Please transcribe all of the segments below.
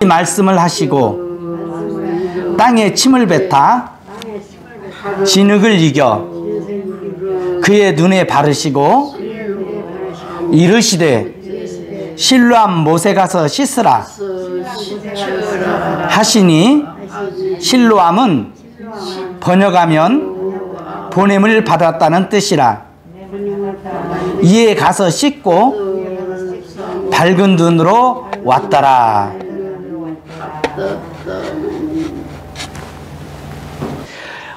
말씀을 하시고 땅에 침을 뱉아 진흙을 이겨 그의 눈에 바르시고 이르시되 실로암 못에 가서 씻으라 하시니 실로암은 번역하면 보냄을 받았다는 뜻이라. 이에 가서 씻고 밝은 눈으로 왔더라.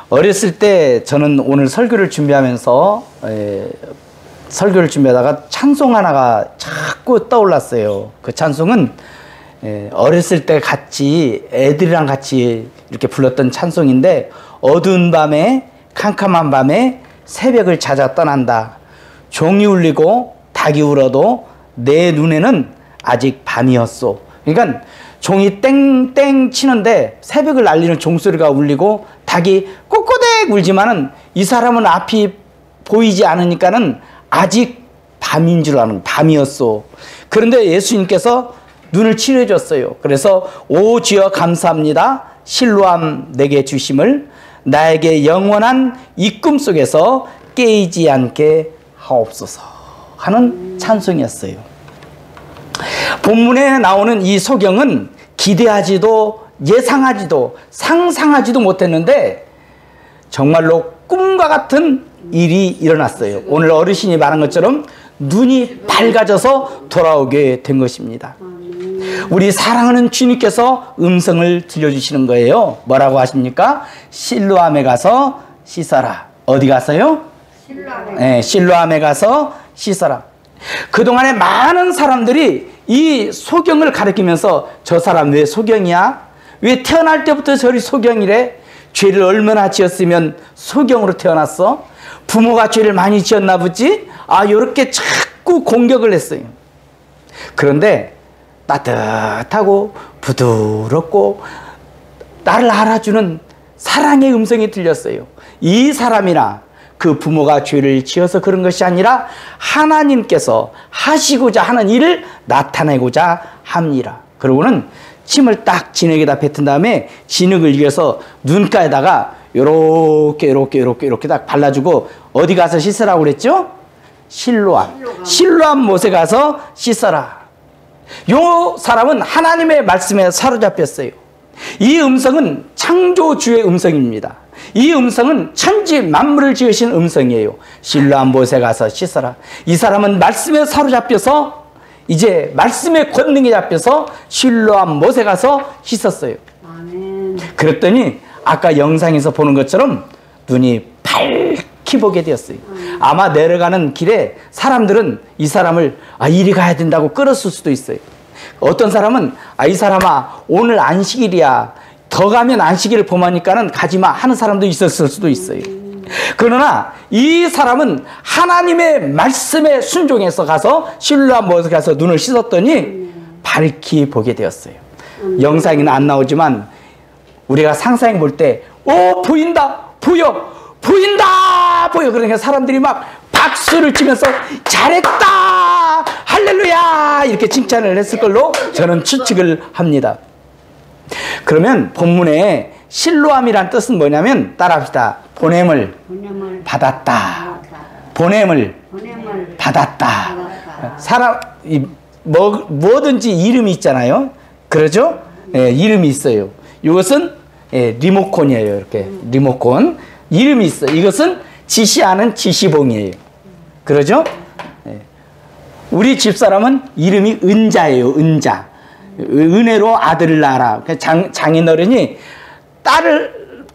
어렸을 때 저는 오늘 설교를 준비하면서 설교를 준비하다가 찬송 하나가 자꾸 떠올랐어요. 그 찬송은 어렸을 때 같이 애들이랑 같이 이렇게 불렀던 찬송인데, 어두운 밤에 캄캄한 밤에 새벽을 찾아 떠난다. 종이 울리고 닭이 울어도 내 눈에는 아직 밤이었소. 그러니까 종이 땡땡 치는데 새벽을 알리는 종소리가 울리고 닭이 꼬꼬댁 울지만은 이 사람은 앞이 보이지 않으니까는 아직 밤인 줄 아는, 밤이었소. 그런데 예수님께서 눈을 치료해 줬어요. 그래서 오 주여 감사합니다. 실로암 내게 주심을 나에게 영원한 이 꿈 속에서 깨이지 않게 하옵소서 하는 찬송이었어요. 본문에 나오는 이 소경은 기대하지도 예상하지도 상상하지도 못했는데 정말로 꿈과 같은 일이 일어났어요. 오늘 어르신이 말한 것처럼 눈이 밝아져서 돌아오게 된 것입니다. 우리 사랑하는 주님께서 음성을 들려주시는 거예요. 뭐라고 하십니까? 실로암에 가서 씻어라. 어디 가서요? 실로암에 가서 씻어라. 그동안에 많은 사람들이 이 소경을 가리키면서 저 사람 왜 소경이야? 왜 태어날 때부터 저리 소경이래? 죄를 얼마나 지었으면 소경으로 태어났어? 부모가 죄를 많이 지었나 보지? 요렇게 자꾸 공격을 했어요. 그런데 따뜻하고 부드럽고 나를 알아주는 사랑의 음성이 들렸어요. 이 사람이나 그 부모가 죄를 지어서 그런 것이 아니라 하나님께서 하시고자 하는 일을 나타내고자 합니다. 그러고는 침을 딱 진흙에다 뱉은 다음에 진흙을 이겨서 눈가에다가 요렇게 딱 발라주고 어디 가서 씻으라고 그랬죠? 실로암 못에 가서 씻어라. 요 사람은 하나님의 말씀에 사로잡혔어요. 이 음성은 창조주의 음성입니다. 이 음성은 천지 만물을 지으신 음성이에요. 실로암 못에 가서 씻어라. 이 사람은 말씀에 사로잡혀서 이제 말씀의 권능에 잡혀서 실로암 못에 가서 씻었어요. 아멘. 그랬더니 아까 영상에서 보는 것처럼 눈이 밝히 보게 되었어요. 아마 내려가는 길에 사람들은 이 사람을 이리 가야 된다고 끌었을 수도 있어요. 어떤 사람은 이 사람아 오늘 안식일이야, 더 가면 안식일을 범하니까는 가지마 하는 사람도 있었을 수도 있어요. 그러나 이 사람은 하나님의 말씀에 순종해서 가서 실로암 못에 가서 눈을 씻었더니 밝히 보게 되었어요. 영상에는 안 나오지만 우리가 상상해 볼 때 보인다, 보인다, 보여. 그러니까 사람들이 막 박수를 치면서 잘했다, 할렐루야 이렇게 칭찬을 했을 걸로 저는 추측을 합니다. 그러면 본문에 실로암이란 뜻은 뭐냐면 따라합시다. 보냄을 받았다. 보냄을 받았다. 사람 뭐든지 이름이 있잖아요. 그러죠? 이름이 있어요. 이것은 리모컨이에요. 이렇게 리모컨 이름이 있어요. 이것은 지시하는 지시봉이에요. 그러죠? 우리 집사람은 이름이 은자예요. 은자. 은혜로 아들을 낳아라. 장인어른이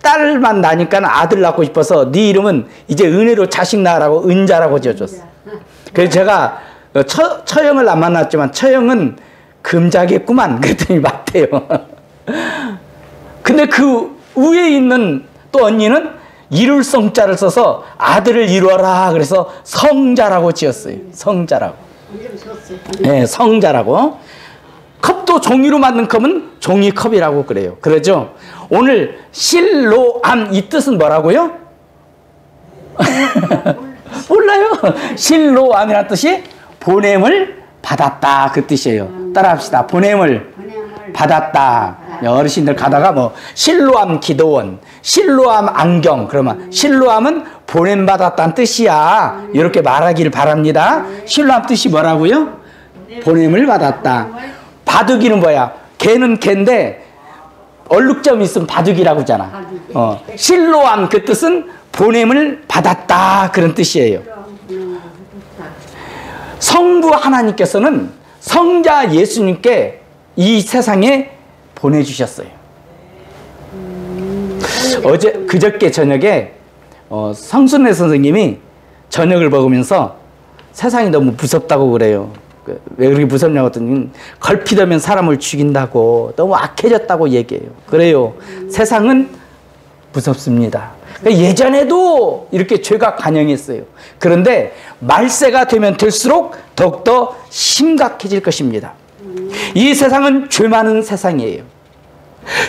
딸만 나니까 아들 낳고 싶어서 네 이름은 이제 은혜로 자식 낳으라고 은자라고 지어줬어. 그래서 제가 처형을 안 만났지만 처형은 금자겠구만 그랬더니 맞대요. 근데 그 위에 있는 또 언니는 이룰 성자를 써서 아들을 이루어라 그래서 성자라고 지었어요. 성자라고. 네, 성자라고. 컵도 종이로 만든 컵은 종이컵이라고 그래요. 그러죠? 오늘 실로암 이 뜻은 뭐라고요? 몰라요. 실로암이라는 뜻이 보냄을 받았다 그 뜻이에요. 따라합시다. 보냄을 받았다. 어르신들 가다가 뭐 실로암 기도원, 실로암 안경, 그러면 실로암은 보냄받았다는 뜻이야. 이렇게 말하기를 바랍니다. 실로암 뜻이 뭐라고요? 보냄을 받았다. 바둑이는 뭐야? 개는 개인데 얼룩점이 있으면 바둑이라고 하잖아. 실로암 그 뜻은 보냄을 받았다, 그런 뜻이에요. 성부 하나님께서는 성자 예수님께 이 세상에 보내주셨어요. 그저께 저녁에 성순례 선생님이 저녁을 먹으면서 세상이 너무 무섭다고 그래요. 왜 그렇게 무섭냐고 했더니 걸핏하면 사람을 죽인다고, 너무 악해졌다고 얘기해요. 그래요. 세상은 무섭습니다. 예전에도 이렇게 죄가 관영했어요. 그런데 말세가 되면 될수록 더욱더 심각해질 것입니다. 이 세상은 죄 많은 세상이에요.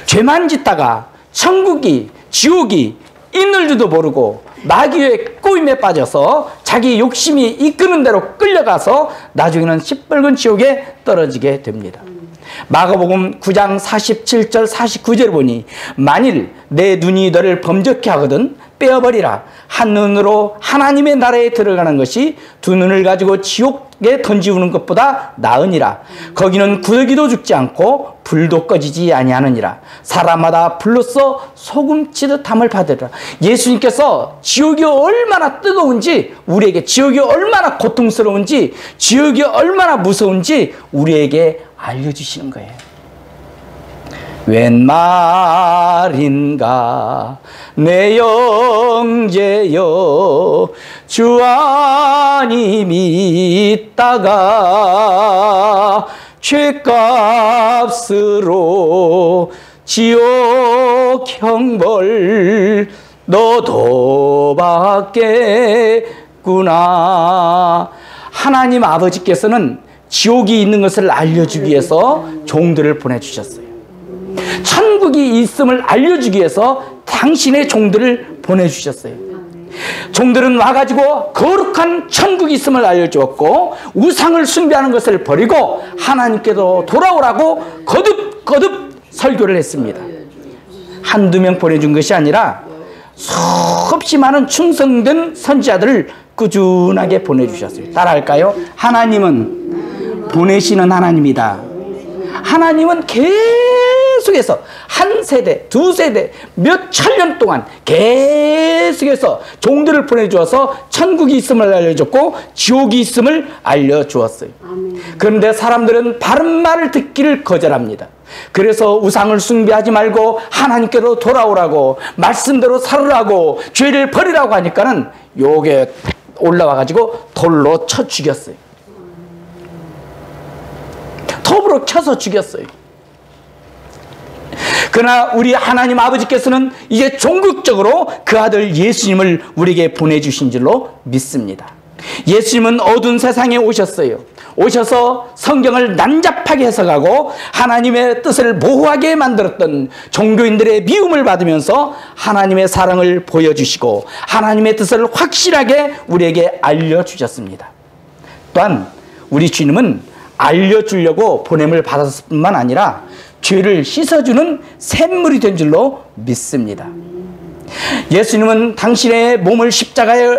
죄만 짓다가 천국이, 지옥이 있는 줄도 모르고 마귀의 꼬임에 빠져서 자기 욕심이 이끄는 대로 끌려가서 나중에는 시뻘건 지옥에 떨어지게 됩니다. 마가복음 9장 47절 49절 보니 만일 내 눈이 너를 범죄케 하거든 빼어버리라. 한 눈으로 하나님의 나라에 들어가는 것이 두 눈을 가지고 지옥에 던지우는 것보다 나으니라. 거기는 구더기도 죽지 않고 불도 꺼지지 아니하느니라. 사람마다 불로써 소금치듯함을 받으리라. 예수님께서 지옥이 얼마나 뜨거운지, 우리에게 지옥이 얼마나 고통스러운지, 지옥이 얼마나 무서운지 우리에게 알려주시는 거예요. 웬 말인가 내 형제여, 주 안님이 있다가 죄값으로 지옥 형벌 너도 받겠구나. 하나님 아버지께서는 지옥이 있는 것을 알려주기 위해서 종들을 보내주셨어요. 천국이 있음을 알려주기 위해서 당신의 종들을 보내주셨어요. 종들은 와가지고 거룩한 천국이 있음을 알려주었고 우상을 숭배하는 것을 버리고 하나님께로 돌아오라고 거듭 설교를 했습니다. 한두 명 보내준 것이 아니라 수없이 많은 충성된 선지자들을 꾸준하게 보내주셨어요. 따라할까요? 하나님은 보내시는 하나님이다. 하나님은 계속해서 한 세대, 두 세대, 몇 천년 동안 계속해서 종들을 보내주어서 천국이 있음을 알려줬고 지옥이 있음을 알려주었어요. 그런데 사람들은 바른 말을 듣기를 거절합니다. 그래서 우상을 숭배하지 말고 하나님께로 돌아오라고, 말씀대로 살으라고, 죄를 버리라고 하니까는 요게 올라와가지고 돌로 쳐 죽였어요. 톱으로 쳐서 죽였어요. 그러나 우리 하나님 아버지께서는 이제 종국적으로 그 아들 예수님을 우리에게 보내주신 줄로 믿습니다. 예수님은 어두운 세상에 오셨어요. 오셔서 성경을 난잡하게 해석하고 하나님의 뜻을 모호하게 만들었던 종교인들의 미움을 받으면서 하나님의 사랑을 보여주시고 하나님의 뜻을 확실하게 우리에게 알려주셨습니다. 또한 우리 주님은 알려주려고 보냄을 받았을 뿐만 아니라 죄를 씻어주는 샘물이 된 줄로 믿습니다. 예수님은 당신의 몸을 십자가에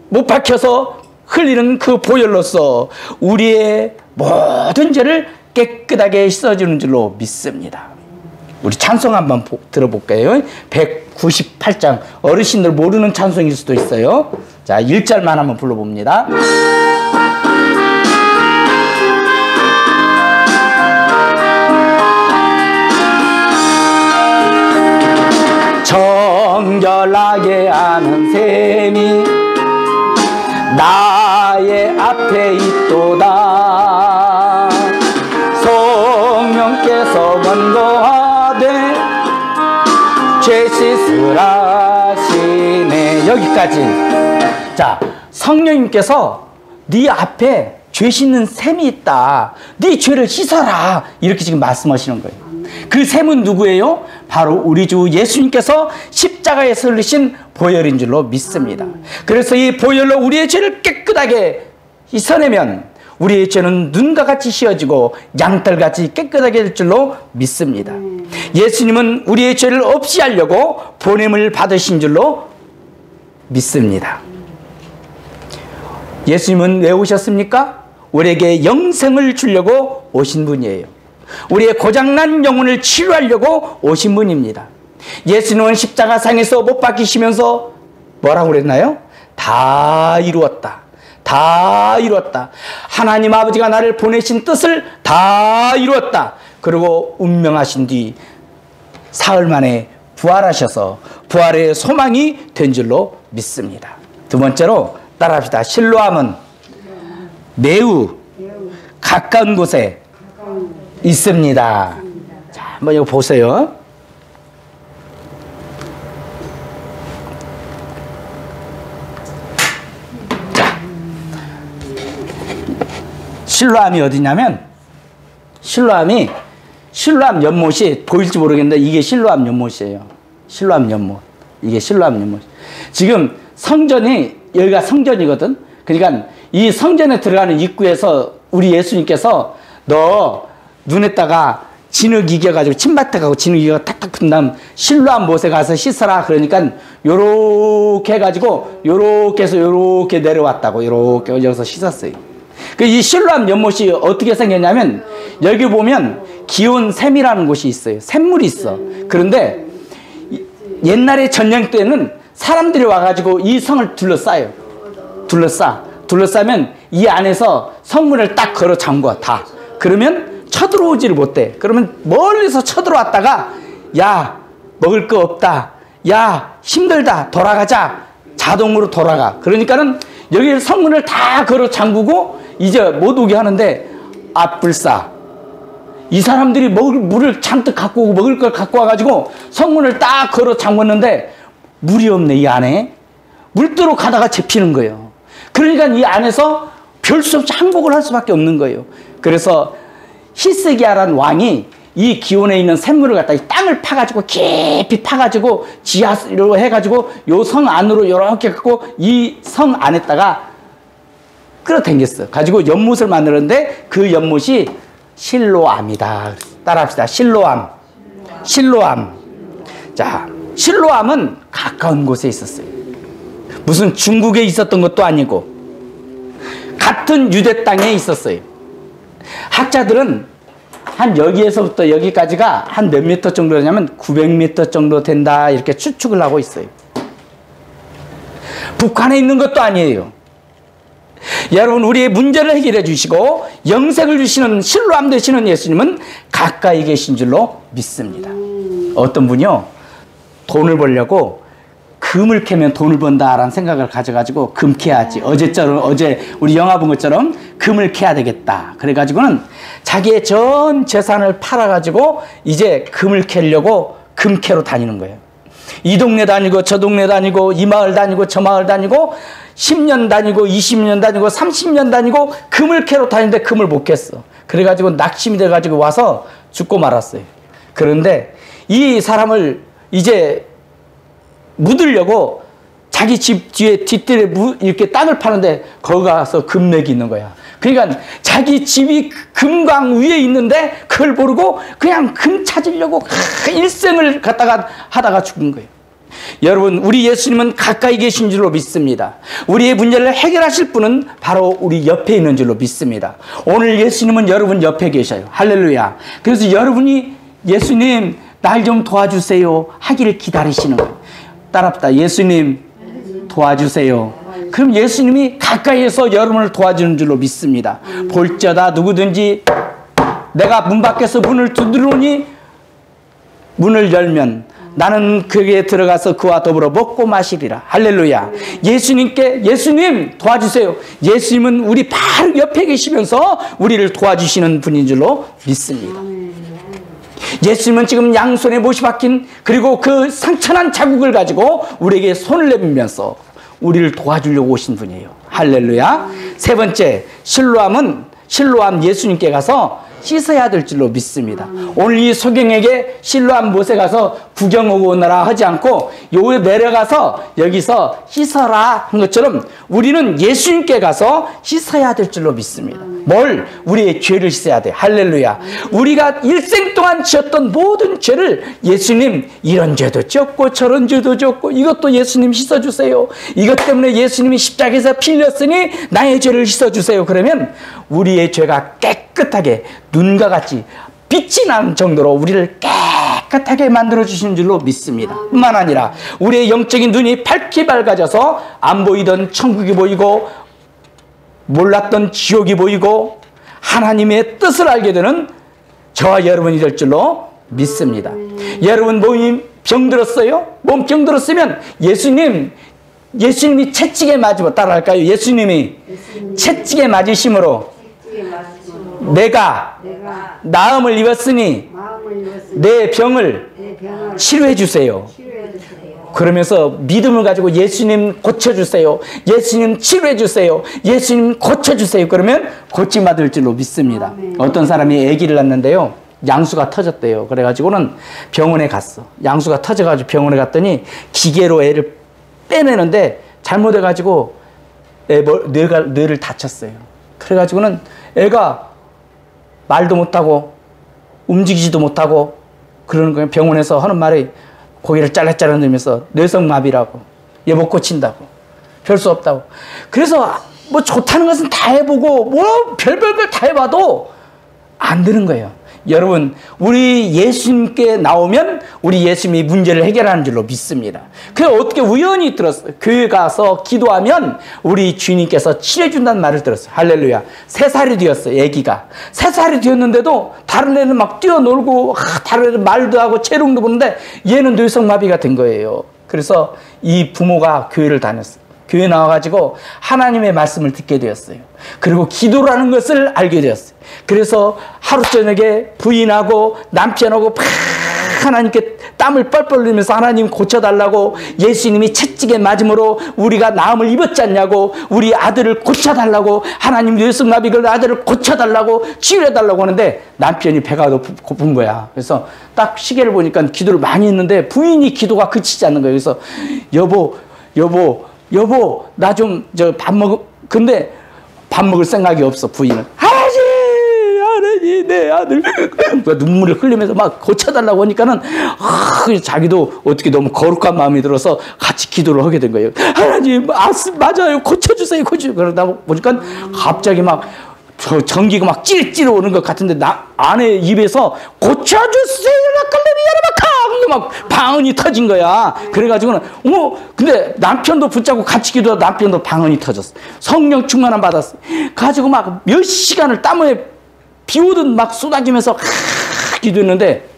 못 박혀서 흘리는 그 보혈로서 우리의 모든 죄를 깨끗하게 씻어주는 줄로 믿습니다. 우리 찬송 한번 들어볼까요? 198장 어르신들 모르는 찬송일 수도 있어요. 자, 1절만 한번 불러봅니다. 정결하게 하는 셈이 나의 앞에 있도다. 성령께서 권고하되 죄 씻으라시네. 여기까지. 자, 성령님께서 네 앞에 죄 씻는 셈이 있다. 네 죄를 씻어라. 이렇게 지금 말씀하시는 거예요. 그 셈은 누구예요? 바로 우리 주 예수님께서 십자가에서 흘리신 보혈인 줄로 믿습니다. 그래서 이 보혈로 우리의 죄를 깨끗하게 씻어내면 우리의 죄는 눈과 같이 씌어지고 양털같이 깨끗하게 될 줄로 믿습니다. 예수님은 우리의 죄를 없이 하려고 보냄을 받으신 줄로 믿습니다. 예수님은 왜 오셨습니까? 우리에게 영생을 주려고 오신 분이에요. 우리의 고장난 영혼을 치료하려고 오신 분입니다. 예수님은 십자가상에서 못 박히시면서 뭐라고 그랬나요? 다 이루었다. 다 이루었다. 하나님 아버지가 나를 보내신 뜻을 다 이루었다. 그리고 운명하신 뒤 사흘 만에 부활하셔서 부활의 소망이 된 줄로 믿습니다. 두 번째로 따라합시다. 실로암은 매우 가까운 곳에 있습니다. 자, 한번 이거 보세요. 자, 실로암이 어디냐면 실로암 연못이 보일지 모르겠는데 이게 실로암 연못이에요. 실로암 연못. 이게 실로암 연못. 지금 성전이 여기가 성전이거든. 그러니까 이 성전에 들어가는 입구에서 우리 예수님께서 너 눈에다가 진흙 이겨가지고 침뱉어 가고 진흙 이겨 탁탁 푼 다음 실로암 못에 가서 씻어라. 그러니까 요렇게 해가지고 요렇게 해서 요렇게 내려왔다고. 요렇게 여기서 씻었어요. 이 실로암 연못이 어떻게 생겼냐면 여기 보면 기온 샘이라는 곳이 있어요. 샘물이 있어. 그런데 옛날에 전쟁 때는 사람들이 와가지고 이 성을 둘러싸요. 둘러싸면 이 안에서 성문을 딱 걸어 잠궈 다. 그러면 쳐들어오지를 못해. 그러면 멀리서 쳐들어왔다가 야 먹을 거 없다. 야 힘들다. 돌아가자. 자동으로 돌아가. 그러니까는 여기 성문을 다 걸어 잠그고 이제 못 오게 하는데 앞불싸. 이 사람들이 물을 잔뜩 갖고 오고 먹을 걸 갖고 와가지고 성문을 딱 걸어 잠궜는데 물이 없네. 이 안에 물들어 가다가 잡히는 거예요. 그러니까 이 안에서 별 수 없이 항복을 할 수밖에 없는 거예요. 그래서 히스기야라는 왕이 이 기온에 있는 샘물을 갖다 이 땅을 파가지고 깊이 파가지고 지하로 해가지고 요 성 안으로 이렇게 갖고 이 성 안에다가 끌어당겼어. 가지고 연못을 만들었는데 그 연못이 실로암이다. 따라합시다. 실로암. 자, 실로암은 가까운 곳에 있었어요. 무슨 중국에 있었던 것도 아니고 같은 유대 땅에 있었어요. 학자들은 한 여기에서부터 여기까지가 한 몇 미터 정도 되냐면 900미터 정도 된다 이렇게 추측을 하고 있어요. 북한에 있는 것도 아니에요. 여러분 우리의 문제를 해결해 주시고 영생을 주시는 실로암 되시는 예수님은 가까이 계신 줄로 믿습니다. 어떤 분이요 돈을 벌려고 금을 캐면 돈을 번다라는 생각을 가져가지고 금 캐야지. 어제 우리 영화 본 것처럼 금을 캐야 되겠다. 그래가지고는 자기의 전 재산을 팔아가지고 이제 금을 캐려고 금캐로 다니는 거예요. 이 동네 다니고 저 동네 다니고 이 마을 다니고 저 마을 다니고 10년 다니고 20년 다니고 30년 다니고 금을 캐러 다니는데 금을 못 캤어. 그래가지고 낙심이 돼가지고 와서 죽고 말았어요. 그런데 이 사람을 이제 묻으려고 자기 집 뒤에 뒷뜰에 이렇게 땅을 파는데 거기 가서 금맥이 있는 거야. 그러니까 자기 집이 금강 위에 있는데 그걸 모르고 그냥 금 찾으려고 일생을 갖다가 하다가 죽은 거예요. 여러분 우리 예수님은 가까이 계신 줄로 믿습니다. 우리의 문제를 해결하실 분은 바로 우리 옆에 있는 줄로 믿습니다. 오늘 예수님은 여러분 옆에 계셔요. 할렐루야. 그래서 여러분이 예수님 날 좀 도와주세요 하기를 기다리시는 거예요. 따라합시다. 예수님 도와주세요. 그럼 예수님이 가까이에서 여러분을 도와주는 줄로 믿습니다. 볼지어다 누구든지 내가 문 밖에서 문을 두드리니 문을 열면 나는 그에게 들어가서 그와 더불어 먹고 마시리라. 할렐루야. 예수님 도와주세요. 예수님은 우리 바로 옆에 계시면서 우리를 도와주시는 분인 줄로 믿습니다. 예수님은 지금 양손에 못이 박힌 그리고 그 상처난 자국을 가지고 우리에게 손을 내밀면서 우리를 도와주려고 오신 분이에요. 할렐루야. 세 번째 실로암 예수님께 가서 씻어야 될 줄로 믿습니다. 오늘 이 소경에게 실로암 못에 가서 구경 오고 오너라 하지 않고 요 내려가서 여기서 씻어라 한 것처럼 우리는 예수님께 가서 씻어야 될 줄로 믿습니다. 뭘? 우리의 죄를 씻어야 돼. 할렐루야. 우리가 일생 동안 지었던 모든 죄를 예수님, 이런 죄도 지었고 저런 죄도 지었고 이것도 예수님 씻어주세요. 이것 때문에 예수님이 십자가에서 피 흘렸으니 나의 죄를 씻어주세요. 그러면 우리의 죄가 깨끗하게 눈과 같이 빛이 나는 정도로 우리를 깨끗하게 만들어주시는 줄로 믿습니다. 뿐만 아니라 우리의 영적인 눈이 밝게 밝아져서 안 보이던 천국이 보이고 몰랐던 지옥이 보이고 하나님의 뜻을 알게 되는 저와 여러분이 될 줄로 믿습니다. 여러분 몸이 병들었어요? 몸 병들었으면 예수님이 채찍에 맞으면 따라할까요? 예수님이 채찍에 맞으심으로 내가 나음을 입었으니 내 병을 치료해 주세요. 그러면서 믿음을 가지고 예수님 고쳐주세요. 예수님 치료해 주세요. 예수님 고쳐주세요. 그러면 고침받을 줄로 믿습니다. 어떤 사람이 아기를 낳는데요. 양수가 터졌대요. 그래가지고는 병원에 갔어. 양수가 터져가지고 병원에 갔더니 기계로 애를 빼내는데 잘못해가지고 뇌를 다쳤어요. 그래가지고는 애가 말도 못하고 움직이지도 못하고 그러는 거예요. 병원에서 하는 말이 고개를 잘라잘라 내면서 뇌성마비라고, 얘 못 고친다고, 별 수 없다고. 그래서 뭐 좋다는 것은 다 해보고 뭐 별별 걸 다 해봐도 안 되는 거예요. 여러분, 우리 예수님께 나오면 우리 예수님이 문제를 해결하는 줄로 믿습니다. 그래서 어떻게 우연히 들었어요. 교회 가서 기도하면 우리 주님께서 치료해준다는 말을 들었어요. 할렐루야. 3살이 되었어요. 아기가 3살이 되었는데도 다른 애는 막 뛰어놀고 다른 애는 말도 하고 재롱도 보는데 얘는 뇌성마비가 된 거예요. 그래서 이 부모가 교회를 다녔어요. 교회 나와가지고 하나님의 말씀을 듣게 되었어요. 그리고 기도라는 것을 알게 되었어요. 그래서 하루 저녁에 부인하고 남편하고 하나님께 땀을 뻘뻘 흘리면서 하나님 고쳐달라고, 예수님이 채찍에 맞음으로 우리가 나음을 입었지 않냐고, 우리 아들을 고쳐달라고, 하나님 뇌성마비를 아들을 고쳐달라고 치유해달라고 하는데 남편이 배가 고픈 거야. 그래서 딱 시계를 보니까 기도를 많이 했는데 부인이 기도가 그치지 않는 거예요. 그래서 여보 나 좀 밥 먹어. 근데 밥 먹을 생각이 없어. 부인은 하나님 내 아들 눈물을 흘리면서 막 고쳐달라고 하니까는 자기도 어떻게 너무 거룩한 마음이 들어서 같이 기도를 하게 된 거예요. 하나님 맞아요, 고쳐주세요. 그러다 보니까 갑자기 막 전기가 막 찔찔 오는 것 같은데 아내 입에서 고쳐주세요 막 방언이 터진 거야. 그래가지고는 근데 남편도 붙잡고 같이 기도하다 남편도 방언이 터졌어. 성령 충만함 받았어. 가지고 막 몇 시간을 땀에 비 오듯 막 쏟아지면서 기도했는데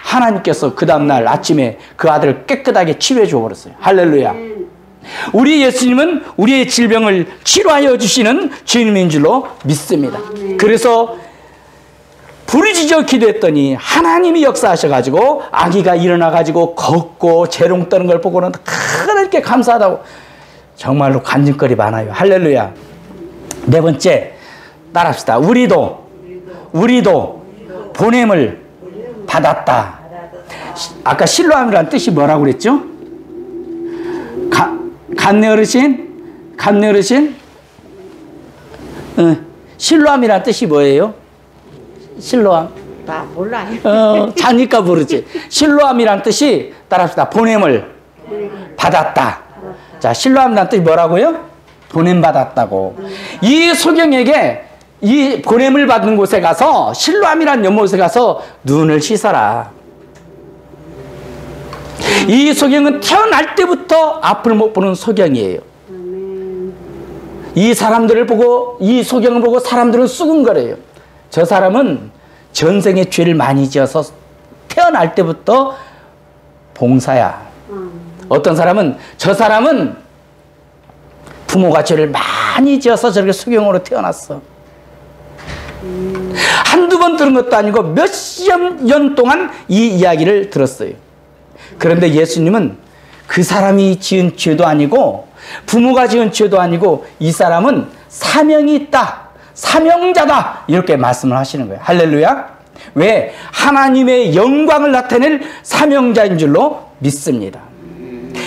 하나님께서 그 다음날 아침에 그 아들을 깨끗하게 치료해 줘버렸어요. 할렐루야. 우리 예수님은 우리의 질병을 치료하여 주시는 주님인 줄로 믿습니다. 그래서 부르짖어 기도했더니 하나님이 역사하셔가지고 아기가 일어나가지고 걷고 재롱 떠는 걸 보고는 하나님께 감사하다고 정말로 간증거리 많아요. 할렐루야. 4번째 따라합시다. 우리도 보냄을 받았다. 아까 실로암이라는 뜻이 뭐라고 그랬죠? 간내 어르신? 실로암이라는 뜻이 뭐예요? 실로암. 나 몰라요. 자니까 모르지. 실로암이라는 뜻이 따라합시다. 보냄을 받았다. 자, 실로암이라는 뜻이 뭐라고요? 보냄 받았다고. 이 소경에게 이 보냄을 받는 곳에 가서 실로암이라는 연못에 가서 눈을 씻어라. 이 소경은 태어날 때부터 앞을 못 보는 소경이에요. 이 사람들을 보고, 이 소경을 보고 사람들은 수군거려요. 저 사람은 전생에 죄를 많이 지어서 태어날 때부터 봉사야. 어떤 사람은 저 사람은 부모가 죄를 많이 지어서 저렇게 소경으로 태어났어. 한두 번 들은 것도 아니고 몇십 년 동안 이 이야기를 들었어요. 그런데 예수님은 그 사람이 지은 죄도 아니고 부모가 지은 죄도 아니고 이 사람은 사명이 있다. 사명자다 이렇게 말씀을 하시는 거예요. 할렐루야. 왜? 하나님의 영광을 나타낼 사명자인 줄로 믿습니다.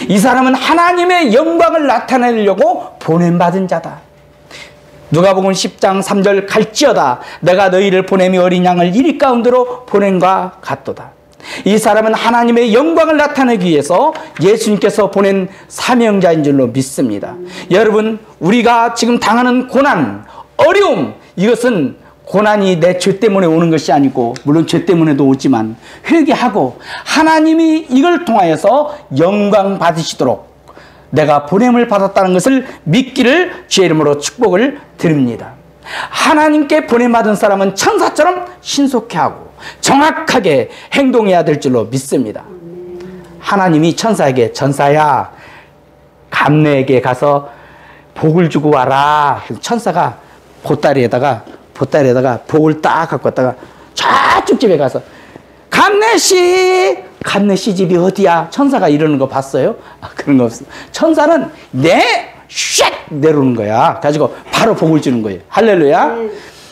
이 사람은 하나님의 영광을 나타내려고 보냄받은 자다. 누가복음 10장 3절 갈지어다 내가 너희를 보냄이 어린 양을 이리 가운데로 보냄과 같도다. 이 사람은 하나님의 영광을 나타내기 위해서 예수님께서 보낸 사명자인 줄로 믿습니다. 여러분, 우리가 지금 당하는 고난, 어려움, 이것은 고난이 내 죄 때문에 오는 것이 아니고, 물론 죄 때문에도 오지만 회개하고 하나님이 이걸 통하여서 영광 받으시도록 내가 보냄을 받았다는 것을 믿기를 주의 이름으로 축복을 드립니다. 하나님께 보냄받은 사람은 천사처럼 신속히 하고 정확하게 행동해야 될 줄로 믿습니다. 하나님이 천사에게, 천사야 감내에게 가서 복을 주고 와라. 천사가 보따리에다가 복을 딱 갖고 왔다가 저쪽 집에 가서 감내씨 집이 어디야? 천사가 이러는 거 봤어요? 그런 거 없어. 천사는 샥 내려오는 거야. 가지고 바로 복을 주는 거예요. 할렐루야.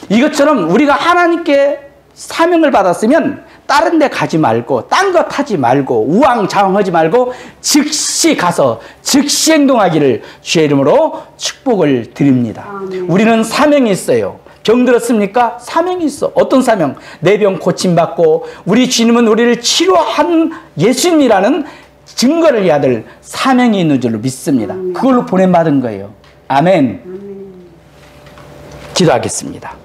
이것처럼 우리가 하나님께 사명을 받았으면 다른 데 가지 말고 딴 거 타지 말고 우왕좌왕하지 말고 즉시 가서 즉시 행동하기를 주의 이름으로 축복을 드립니다. 우리는 사명이 있어요. 병 들었습니까? 사명이 있어. 어떤 사명? 내 병 고침받고 우리 주님은 우리를 치료한 예수님이라는 증거를 해야 될 사명이 있는 줄로 믿습니다. 그걸로 보냄받은 거예요. 아멘. 기도하겠습니다.